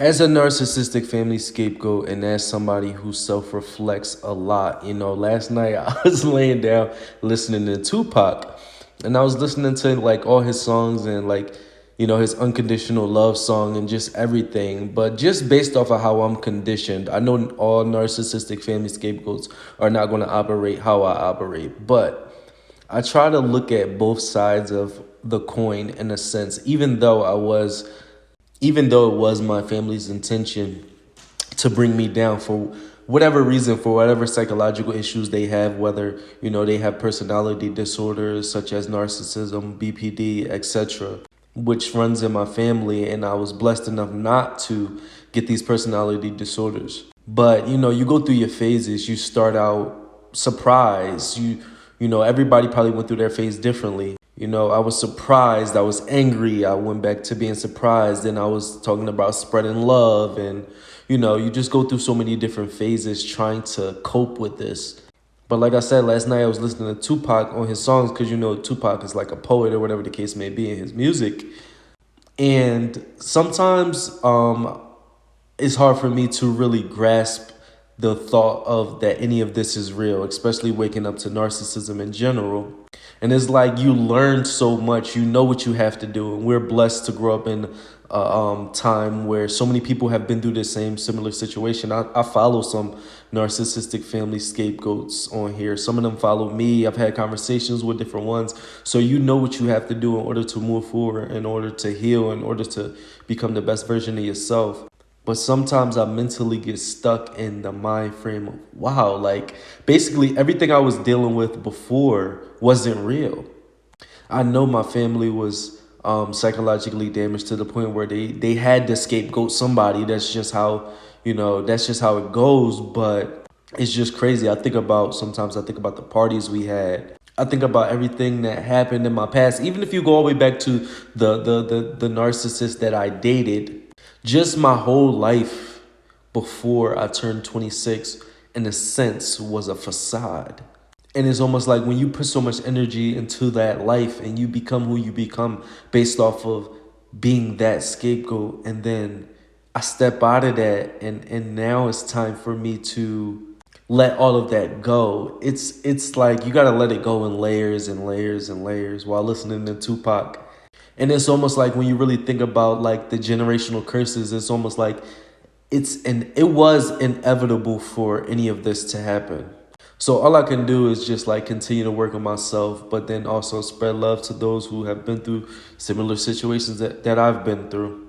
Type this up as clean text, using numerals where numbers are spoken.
As a narcissistic family scapegoat and as somebody who self-reflects a lot, last night I was laying down listening to Tupac, and I was listening to like all his songs and like, his unconditional love song and just everything. But just based off of how I'm conditioned, I know all narcissistic family scapegoats are not going to operate how I operate, but I try to look at both sides of the coin in a sense, even though it was my family's intention to bring me down for whatever reason, for whatever psychological issues they have, whether, they have personality disorders such as narcissism, BPD, etc., which runs in my family. And I was blessed enough not to get these personality disorders. But, you go through your phases. You start out surprised. Everybody probably went through their phase differently. I was surprised. I was angry. I went back to being surprised. And I was talking about spreading love. And, you just go through so many different phases trying to cope with this. But like I said, last night I was listening to Tupac on his songs because, Tupac is like a poet or whatever the case may be in his music. And sometimes it's hard for me to really grasp the thought of that any of this is real, especially waking up to narcissism in general. And it's like you learn so much, you know what you have to do. And we're blessed to grow up in a time where so many people have been through the same similar situation. I follow some narcissistic family scapegoats on here. Some of them follow me. I've had conversations with different ones. So you know what you have to do in order to move forward, in order to heal, in order to become the best version of yourself. But sometimes I mentally get stuck in the mind frame of, wow, like basically everything I was dealing with before wasn't real. I know my family was psychologically damaged to the point where they had to scapegoat somebody. That's just how, that's just how it goes. But it's just crazy. Sometimes I think about the parties we had. I think about everything that happened in my past. Even if you go all the way back to the narcissist that I dated, just my whole life before I turned 26, in a sense, was a facade. And it's almost like when you put so much energy into that life and you become who you become based off of being that scapegoat, and then I step out of that and now it's time for me to let all of that go. It's like you got to let it go in layers and layers and layers while listening to Tupac. And it's almost like when you really think about like the generational curses, it's almost like it was inevitable for any of this to happen. So all I can do is just like continue to work on myself, but then also spread love to those who have been through similar situations that I've been through.